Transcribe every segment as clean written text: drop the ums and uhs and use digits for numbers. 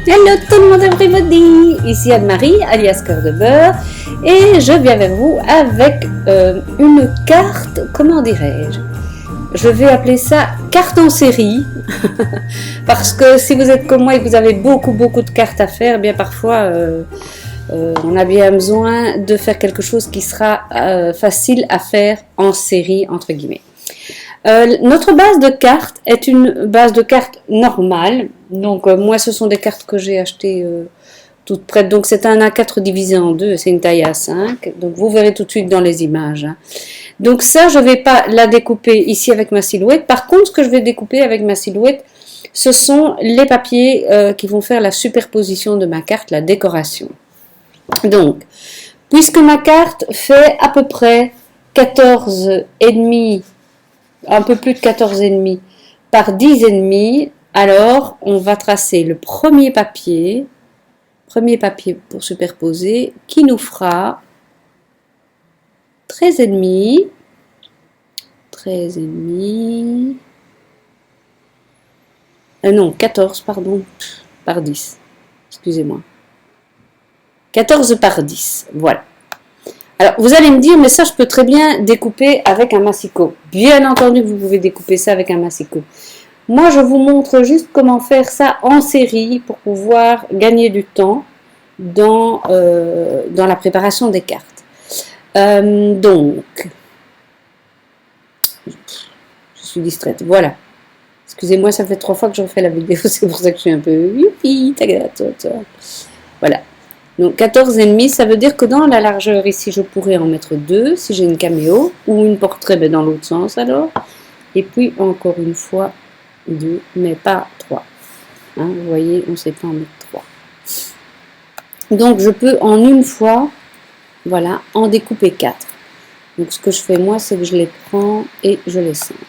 Hello tout le monde, everybody! Ici Anne-Marie, alias Cœur de Beurre, et je viens vers vous avec une carte, comment dirais-je? Je vais appeler ça carte en série, parce que si vous êtes comme moi et que vous avez beaucoup de cartes à faire, bien parfois on a bien besoin de faire quelque chose qui sera facile à faire en série, entre guillemets. Notre base de cartes est une base de cartes normale. Donc moi ce sont des cartes que j'ai achetées toutes prêtes. Donc c'est un A4 divisé en deux, c'est une taille A5. Donc vous verrez tout de suite dans les images. Hein. Donc ça je ne vais pas la découper ici avec ma silhouette. Par contre ce que je vais découper avec ma silhouette, ce sont les papiers qui vont faire la superposition de ma carte, la décoration. Donc puisque ma carte fait à peu près 14,5, un peu plus de 14,5 par 10,5, alors on va tracer le premier papier pour superposer, qui nous fera 13,5, non, 14, pardon, par 10, excusez-moi, 14 par 10, voilà. Alors, vous allez me dire, mais ça, je peux très bien découper avec un massicot. Bien entendu que vous pouvez découper ça avec un massicot. Moi, je vous montre juste comment faire ça en série pour pouvoir gagner du temps dans la préparation des cartes. Donc, je suis distraite. Voilà. Excusez-moi, ça fait 3 fois que je refais la vidéo, c'est pour ça que je suis un peu... Youpi, voilà. Donc 14,5, ça veut dire que dans la largeur ici, je pourrais en mettre 2 si j'ai une caméo ou une portrait, mais dans l'autre sens alors. Et puis encore une fois 2, mais pas 3. Hein, vous voyez, on ne sait pas en mettre 3. Donc je peux en une fois, voilà, en découper 4. Donc ce que je fais moi, c'est que je les prends et je les centre.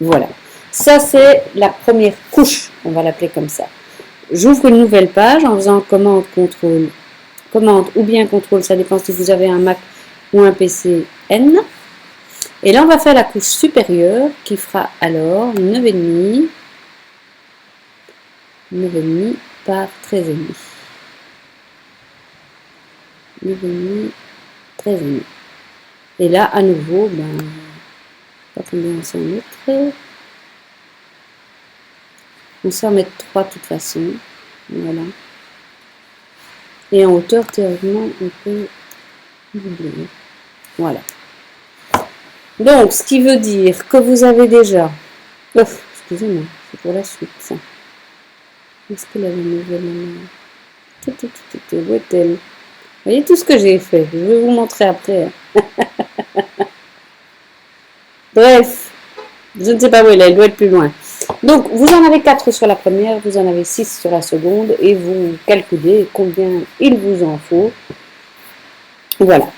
Voilà. Ça c'est la première couche, on va l'appeler comme ça. J'ouvre une nouvelle page en faisant commande ou bien contrôle, ça dépend si vous avez un Mac ou un PC N. Et là, on va faire la couche supérieure qui fera alors 9,5 par 13,5. 9,5, 13,5. Et là, à nouveau, pas combien on s'en mettrait. On sait en mettre 3 de toute façon. Voilà. Et en hauteur, théoriquement, on peut doubler. Voilà. Donc, ce qui veut dire que vous avez déjà... Oh, excusez-moi, c'est pour la suite, ça. Est-ce que la nouvelle... Où est-elle? Vous voyez tout ce que j'ai fait. Je vais vous montrer après. Bref. Je ne sais pas où elle est doit être plus loin. Donc, vous en avez 4 sur la première, vous en avez 6 sur la seconde, et vous calculez combien il vous en faut. Voilà.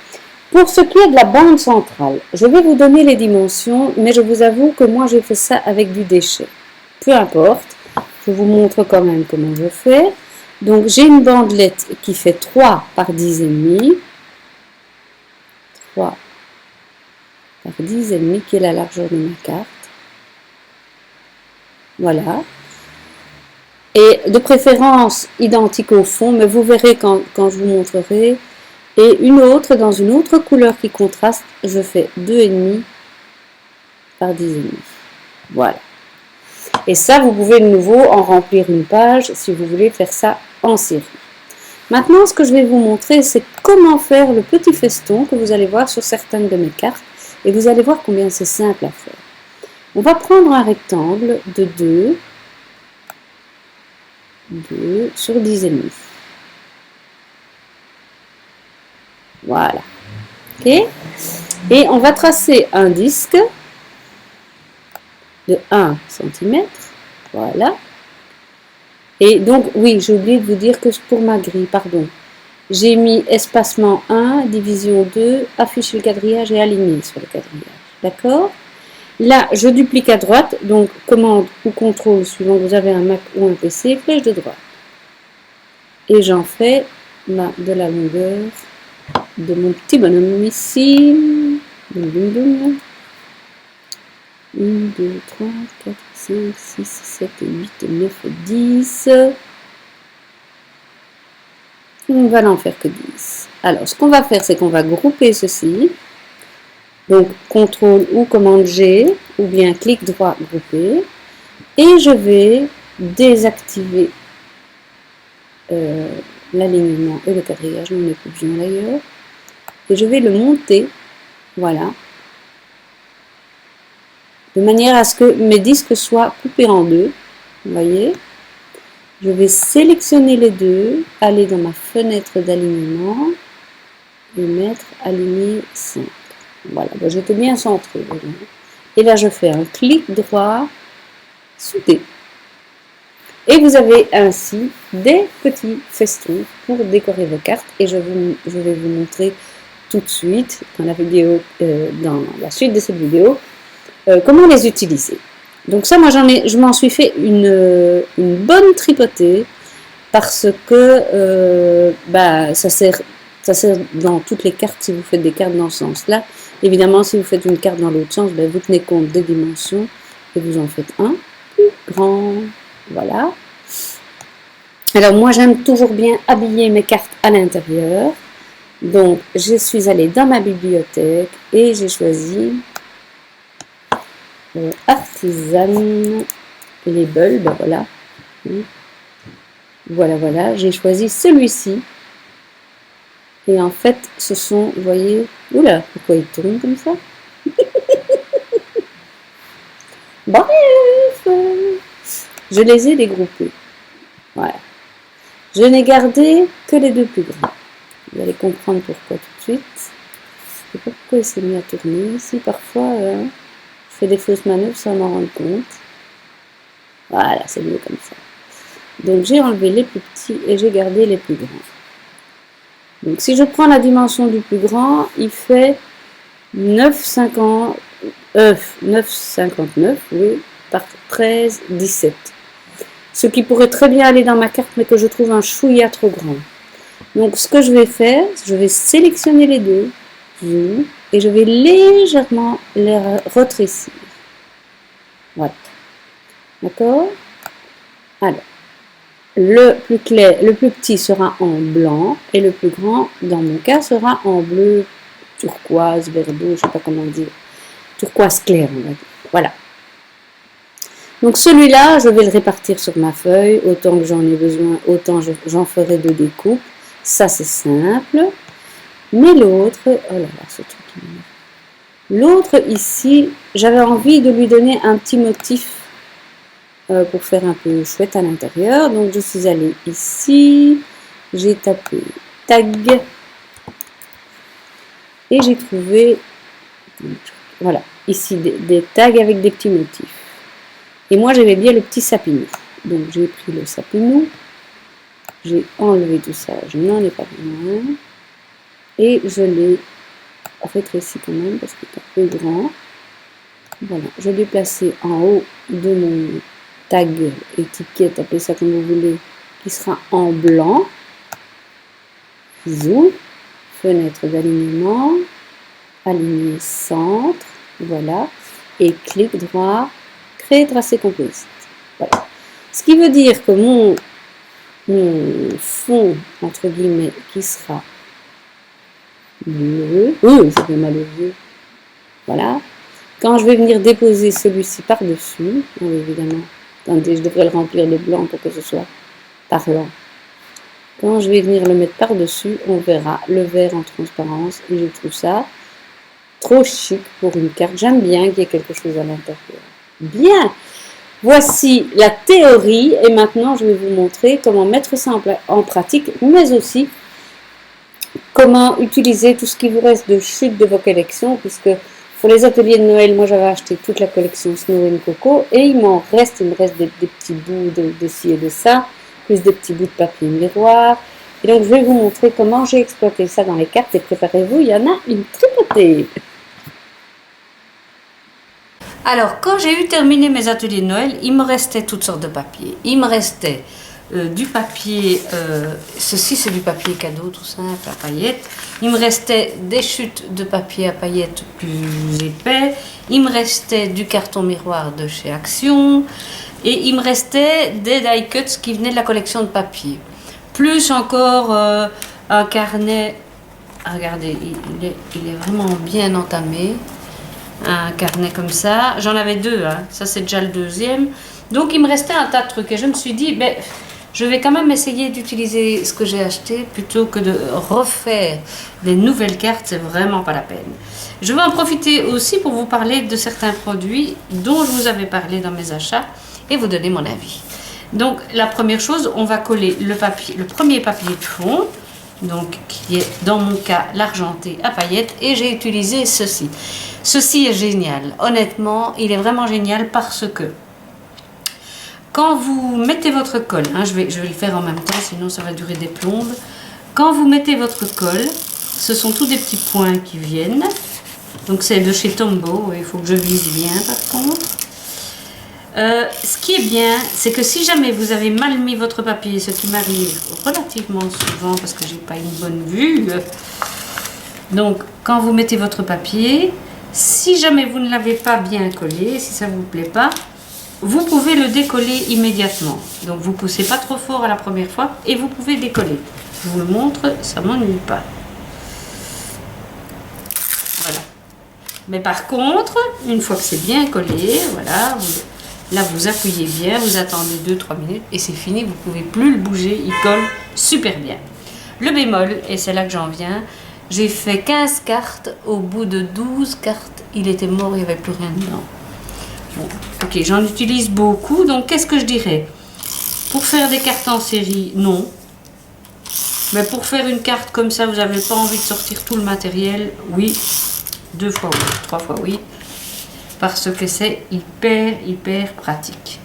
Pour ce qui est de la bande centrale, je vais vous donner les dimensions, mais je vous avoue que moi, j'ai fait ça avec du déchet. Peu importe, je vous montre quand même comment je fais. Donc, j'ai une bandelette qui fait 3 par 10,5. 3 par 10,5, qui est la largeur de ma carte. Voilà. Et de préférence identique au fond, mais vous verrez quand je vous montrerai. Et une autre, dans une autre couleur qui contraste, je fais 2,5 par 10,5. Voilà. Et ça, vous pouvez de nouveau en remplir une page si vous voulez faire ça en série. Maintenant, ce que je vais vous montrer, c'est comment faire le petit feston que vous allez voir sur certaines de mes cartes. Et vous allez voir combien c'est simple à faire. On va prendre un rectangle de 2 sur 10,5. Voilà. Ok. Et on va tracer un disque de 1 cm. Voilà. Et donc, oui, j'ai oublié de vous dire que pour ma grille, pardon, j'ai mis espacement 1, division 2, afficher le quadrillage et aligner sur le quadrillage. D'accord? Là, je duplique à droite, donc commande ou contrôle suivant que vous avez un Mac ou un PC, flèche de droite. Et j'en fais de la longueur de mon petit bonhomme ici. 1, 2, 3, 4, 5, 6, 7, 8, 9, 10. On va n'en faire que 10. Alors, ce qu'on va faire, c'est qu'on va grouper ceci. Donc, CTRL ou commande G, ou bien clic droit, grouper. Et je vais désactiver l'alignement et le quadrillage, on n'est plus besoin d'ailleurs. Et je vais le monter, voilà, de manière à ce que mes disques soient coupés en deux. Vous voyez, je vais sélectionner les deux, aller dans ma fenêtre d'alignement et mettre aligner centre. Voilà, ben j'étais bien centré. Et là, je fais un clic droit, souder. Et vous avez ainsi des petits festons pour décorer vos cartes. Et je vais vous montrer tout de suite dans la vidéo, dans la suite de cette vidéo, comment les utiliser. Donc ça, moi, je m'en suis fait une bonne tripotée parce que ça sert dans toutes les cartes si vous faites des cartes dans ce sens-là. Évidemment, si vous faites une carte dans l'autre sens, vous tenez compte des dimensions et vous en faites un plus grand. Voilà. Alors moi, j'aime toujours bien habiller mes cartes à l'intérieur. Donc, je suis allée dans ma bibliothèque et j'ai choisi Artisan Label, ben voilà. Voilà, j'ai choisi celui-ci. Et en fait, ce sont, vous voyez, oula, pourquoi il tourne comme ça? Bref, je les ai dégroupés. Voilà. Je n'ai gardé que les deux plus grands. Vous allez comprendre pourquoi tout de suite. Je ne sais pas pourquoi il s'est mis à tourner. Si parfois je fais des fausses manœuvres sans m'en rendre compte. Voilà, c'est mieux comme ça. Donc j'ai enlevé les plus petits et j'ai gardé les plus grands. Donc si je prends la dimension du plus grand, il fait 9,59 oui, par 13, 17. Ce qui pourrait très bien aller dans ma carte, mais que je trouve un chouïa trop grand. Donc ce que je vais faire, je vais sélectionner les deux, et je vais légèrement les retrécir. Voilà. D'accord? Alors, le plus clair, le plus petit sera en blanc, et le plus grand, dans mon cas, sera en bleu, turquoise, vert d'eau, je ne sais pas comment dire, turquoise clair, on va dire. Voilà. Donc celui-là, je vais le répartir sur ma feuille, autant que j'en ai besoin, autant j'en ferai de découpe. Ça, c'est simple. Mais l'autre, oh là là, ce truc. L'autre ici, j'avais envie de lui donner un petit motif pour faire un peu chouette à l'intérieur. Donc je suis allée ici, j'ai tapé tag et j'ai trouvé, voilà, ici des tags avec des petits motifs. Et moi, j'aimais bien le petit sapinou. Donc, j'ai pris le sapinou. J'ai enlevé tout ça. Je n'en ai pas besoin. Et je l'ai rétréci quand même parce qu'il est un peu grand. Voilà. Je l'ai placé en haut de mon tag, étiquette, appelez ça comme vous voulez, qui sera en blanc. Zoom. Fenêtre d'alignement. Aligner centre. Voilà. Et clic droit. Tracé composite. Voilà. Ce qui veut dire que mon fond, entre guillemets, qui sera bleu, ça fait mal aux yeux, voilà, quand je vais venir déposer celui-ci par-dessus, évidemment, attendez, je devrais le remplir de blanc pour que ce soit parlant. Quand je vais venir le mettre par-dessus, on verra le vert en transparence, et je trouve ça trop chic pour une carte. J'aime bien qu'il y ait quelque chose à l'intérieur. Bien, voici la théorie et maintenant je vais vous montrer comment mettre ça en pratique, mais aussi comment utiliser tout ce qui vous reste de chute de vos collections, puisque pour les ateliers de Noël, moi j'avais acheté toute la collection Snow and Coco et il me reste des petits bouts de ci et de ça, plus des petits bouts de papier miroir. Et donc je vais vous montrer comment j'ai exploité ça dans les cartes et préparez-vous, il y en a une tripotée. Alors, quand j'ai eu terminé mes ateliers de Noël, il me restait toutes sortes de papiers. Il me restait du papier, ceci c'est du papier cadeau tout simple à paillettes. Il me restait des chutes de papier à paillettes plus épais. Il me restait du carton miroir de chez Action. Et il me restait des die cuts qui venaient de la collection de papier. Plus encore un carnet. Regardez, il est vraiment bien entamé. Un carnet comme ça. J'en avais deux, hein. Ça c'est déjà le deuxième. Donc il me restait un tas de trucs. Et je me suis dit, ben, je vais quand même essayer d'utiliser ce que j'ai acheté plutôt que de refaire des nouvelles cartes. C'est vraiment pas la peine. Je vais en profiter aussi pour vous parler de certains produits dont je vous avais parlé dans mes achats et vous donner mon avis. Donc la première chose, on va coller le papier, le premier papier de fond, donc qui est dans mon cas l'argenté à paillettes, et j'ai utilisé ceci. Ceci est génial, honnêtement, il est vraiment génial parce que quand vous mettez votre colle, hein, je vais le faire en même temps, sinon ça va durer des plombes. Quand vous mettez votre colle, ce sont tous des petits points qui viennent. Donc c'est de chez Tombow, il faut que je vise bien par contre. Ce qui est bien, c'est que si jamais vous avez mal mis votre papier, ce qui m'arrive relativement souvent parce que j'ai pas une bonne vue, donc quand vous mettez votre papier, si jamais vous ne l'avez pas bien collé, si ça vous plaît pas, vous pouvez le décoller immédiatement. Donc vous poussez pas trop fort à la première fois et vous pouvez décoller. Je vous le montre, ça m'ennuie pas. Voilà. Mais par contre, une fois que c'est bien collé, voilà, là vous appuyez bien, vous attendez 2-3 minutes et c'est fini, vous pouvez plus le bouger, il colle super bien. Le bémol, et c'est là que j'en viens, j'ai fait 15 cartes, au bout de 12 cartes, il était mort, il n'y avait plus rien dedans. Bon, ok, j'en utilise beaucoup, donc qu'est-ce que je dirais? Pour faire des cartes en série, non. Mais pour faire une carte comme ça, vous n'avez pas envie de sortir tout le matériel, oui. 2 fois oui, 3 fois oui. Parce que c'est hyper pratique.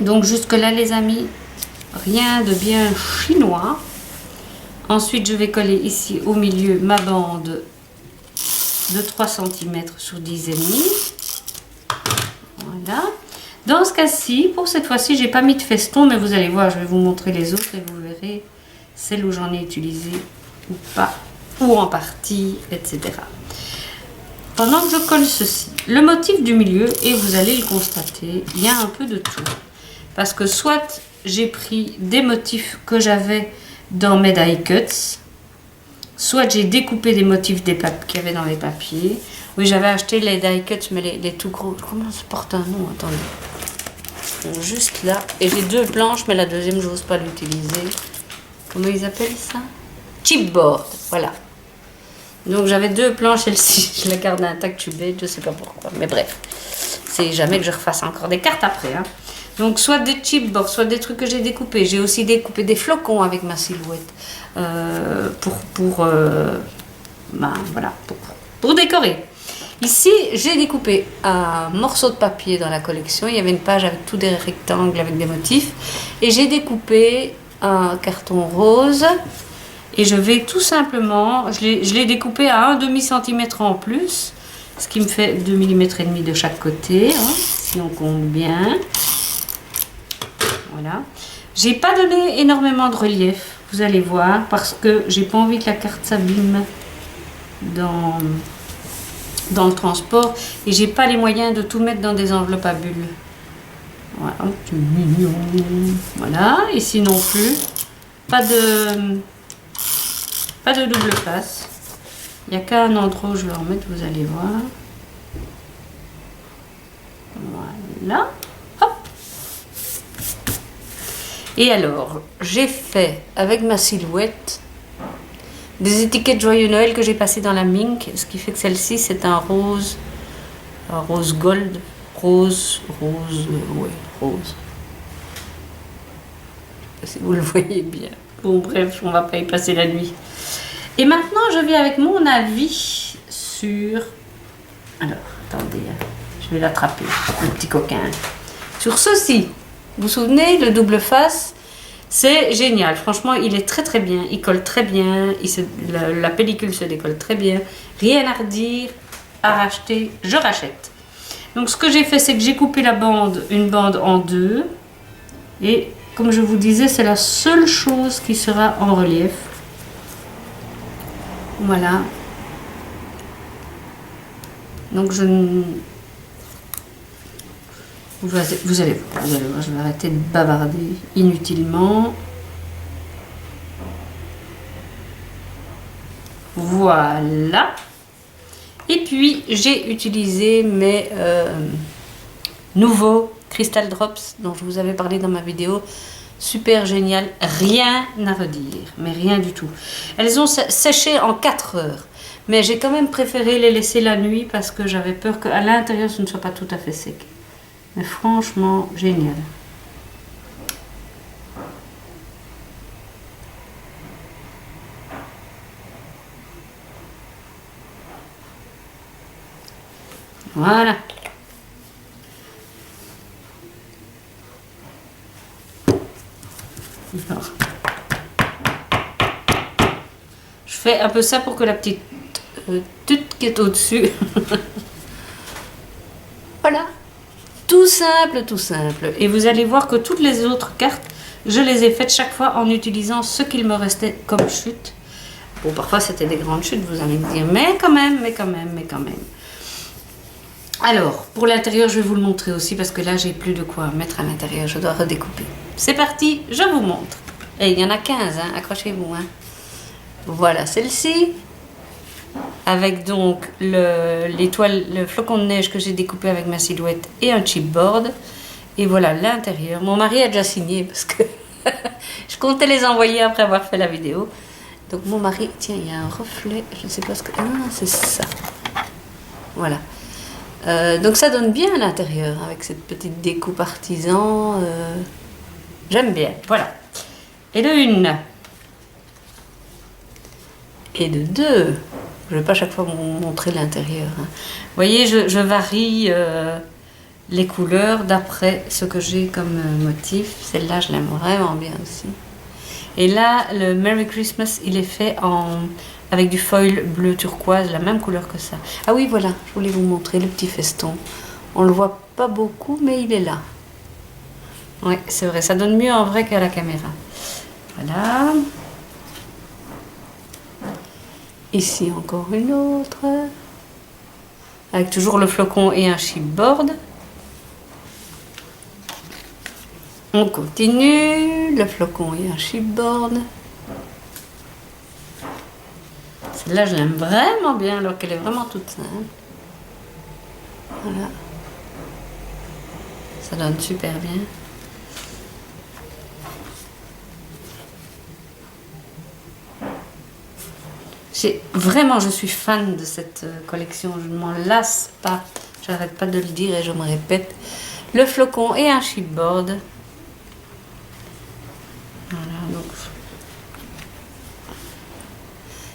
Donc jusque là les amis, rien de bien chinois. Ensuite je vais coller ici au milieu ma bande de 3 cm sur 10,5. Voilà. Dans ce cas-ci, pour cette fois-ci, j'ai pas mis de feston, mais vous allez voir, je vais vous montrer les autres et vous verrez celle où j'en ai utilisé ou pas, ou en partie, etc. Pendant que je colle ceci, le motif du milieu, et vous allez le constater, il y a un peu de tout. Parce que soit j'ai pris des motifs que j'avais dans mes die cuts, soit j'ai découpé des motifs qu'il y avait dans les papiers. Oui, j'avais acheté les die cuts, mais les tout gros. Comment ça porte un nom? Attendez. Juste là. Et j'ai 2 planches, mais la deuxième, j'ose pas l'utiliser. Comment ils appellent ça? Chipboard. Voilà. Donc j'avais 2 planches, celle-ci, je la garde intacte, je suis bête, je sais pas pourquoi. Mais bref, c'est jamais que je refasse encore des cartes après. Hein. Donc soit des chipboards, soit des trucs que j'ai découpés. J'ai aussi découpé des flocons avec ma silhouette. Voilà, pour décorer. Ici, j'ai découpé un morceau de papier dans la collection. Il y avait une page avec tous des rectangles avec des motifs. Et j'ai découpé un carton rose. Et je vais tout simplement, je l'ai découpé à 1,5 cm en plus. Ce qui me fait 2,5 mm de chaque côté. Hein, si on compte bien. Voilà. J'ai pas donné énormément de relief. Vous allez voir. Parce que j'ai pas envie que la carte s'abîme dans le transport et j'ai pas les moyens de tout mettre dans des enveloppes à bulles. Voilà, voilà. Ici non plus pas de double face, il n'y a qu'un endroit où je vais en mettre, vous allez voir. Voilà, hop. Et alors j'ai fait avec ma silhouette des étiquettes Joyeux Noël que j'ai passées dans la mink, ce qui fait que celle-ci c'est un rose gold, rose. Si vous le voyez bien. Bon bref, on va pas y passer la nuit. Et maintenant je viens avec mon avis sur... Alors, attendez, je vais l'attraper, le petit coquin. Sur ceci, vous vous souvenez, le double face, c'est génial. Franchement, il est très bien. Il colle très bien. La pellicule se décolle très bien. Rien à redire, à racheter. Je rachète. Donc, ce que j'ai fait, c'est que j'ai coupé une bande en 2. Et comme je vous disais, c'est la seule chose qui sera en relief. Voilà. Donc je ne... Vous allez voir, je vais arrêter de bavarder inutilement. Voilà. Et puis j'ai utilisé mes nouveaux Crystal Drops dont je vous avais parlé dans ma vidéo. Super génial, rien à redire, mais rien du tout. Elles ont séché en 4 heures, mais j'ai quand même préféré les laisser la nuit parce que j'avais peur qu'à l'intérieur ce ne soit pas tout à fait sec. Mais franchement, génial. Voilà. Alors, je fais un peu ça pour que la petite tute qui est au-dessus. Voilà. Tout simple, tout simple. Et vous allez voir que toutes les autres cartes, je les ai faites chaque fois en utilisant ce qu'il me restait comme chute. Bon, parfois c'était des grandes chutes, vous allez me dire, mais quand même. Alors, pour l'intérieur, je vais vous le montrer aussi parce que là, j'ai plus de quoi mettre à l'intérieur. Je dois redécouper. C'est parti, je vous montre. Et il y en a 15, hein, accrochez-vous. Hein. Voilà celle-ci. Avec donc l'étoile, le flocon de neige que j'ai découpé avec ma silhouette et un chipboard. Et voilà l'intérieur. Mon mari a déjà signé parce que je comptais les envoyer après avoir fait la vidéo. Donc mon mari, tiens, il y a un reflet. Je ne sais pas ce que... Ah, c'est ça. Voilà. Donc ça donne bien à l'intérieur avec cette petite découpe artisan. J'aime bien. Voilà. Et de 1. Et de 2. Je ne vais pas chaque fois vous montrer l'intérieur. Hein. Vous voyez, je varie les couleurs d'après ce que j'ai comme motif. Celle-là, je l'aime vraiment bien aussi. Et là, le Merry Christmas, il est fait avec du foil bleu turquoise, la même couleur que ça. Ah oui, voilà, je voulais vous montrer le petit feston. On le voit pas beaucoup, mais il est là. Oui, c'est vrai, ça donne mieux en vrai qu'à la caméra. Voilà. Ici, encore une autre. Avec toujours le flocon et un chipboard. On continue. Le flocon et un chipboard. Celle-là, je l'aime vraiment bien, alors qu'elle est vraiment toute simple. Voilà. Ça donne super bien. Je suis fan de cette collection, je ne m'en lasse pas, j'arrête pas de le dire et je me répète. Le flocon et un chipboard. Voilà, donc.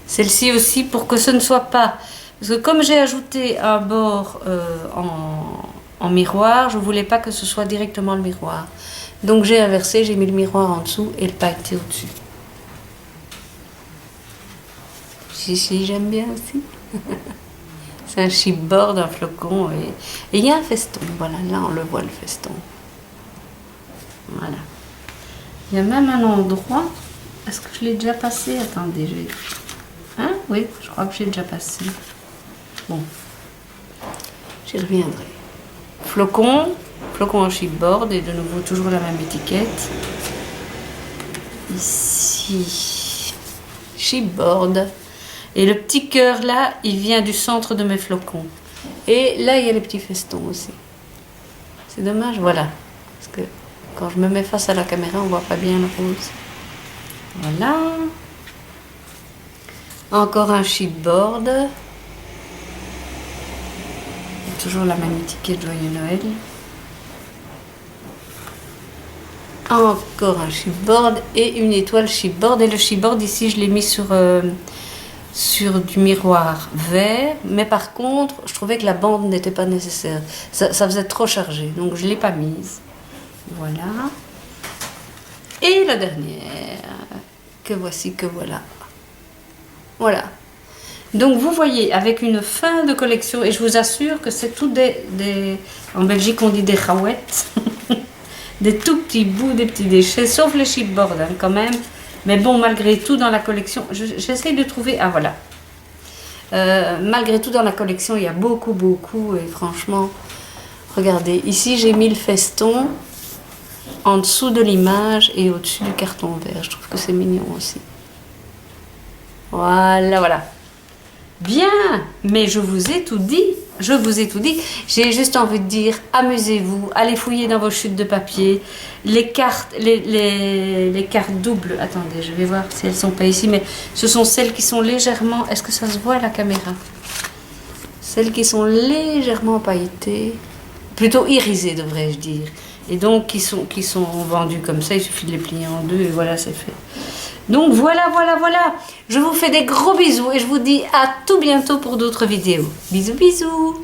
Celle-ci aussi pour que ce ne soit pas... Parce que comme j'ai ajouté un bord en miroir, je ne voulais pas que ce soit directement le miroir. Donc j'ai inversé, j'ai mis le miroir en dessous et le pailleté au-dessus. Si, j'aime bien aussi. C'est un chipboard, un flocon et il y a un feston. Voilà, là on le voit le feston. Voilà. Il y a même un endroit. Est-ce que je l'ai déjà passé? Attendez, je vais... Hein? Oui, je crois que j'ai déjà passé. Bon. J'y reviendrai. Flocon en chipboard et de nouveau toujours la même étiquette. Ici, chipboard. Et le petit cœur là, il vient du centre de mes flocons. Et là, il y a les petits festons aussi. C'est dommage, voilà. Parce que quand je me mets face à la caméra, on voit pas bien le rose. Voilà. Encore un chipboard. Toujours la même étiquette Joyeux Noël. Encore un chipboard et une étoile chipboard. Et le chipboard ici, je l'ai mis sur du miroir vert. Mais par contre, je trouvais que la bande n'était pas nécessaire. Ça faisait trop chargé. Donc je ne l'ai pas mise. Voilà. Et la dernière. Que voici, que voilà. Voilà. Donc vous voyez, avec une fin de collection, et je vous assure que c'est tout en Belgique on dit des rawettes, des tout petits bouts, des petits déchets, sauf les chipboards hein, quand même. Mais bon, malgré tout, dans la collection, j'essaie de trouver... Ah, voilà. Malgré tout, dans la collection, il y a beaucoup, et franchement, regardez, ici, j'ai mis le feston en dessous de l'image et au-dessus du carton vert. Je trouve que c'est mignon aussi. Voilà, voilà. Bien, mais je vous ai tout dit. Je vous ai tout dit. J'ai juste envie de dire, amusez-vous, allez fouiller dans vos chutes de papier. Les cartes, les cartes doubles. Attendez, je vais voir si elles sont pas ici, mais ce sont celles qui sont légèrement... Est-ce que ça se voit à la caméra? Celles qui sont légèrement pailletées, plutôt irisées, devrais-je dire. Et donc, qui sont vendues comme ça, il suffit de les plier en deux et voilà, c'est fait. Donc voilà. Je vous fais des gros bisous et je vous dis à tout bientôt pour d'autres vidéos. Bisous, bisous.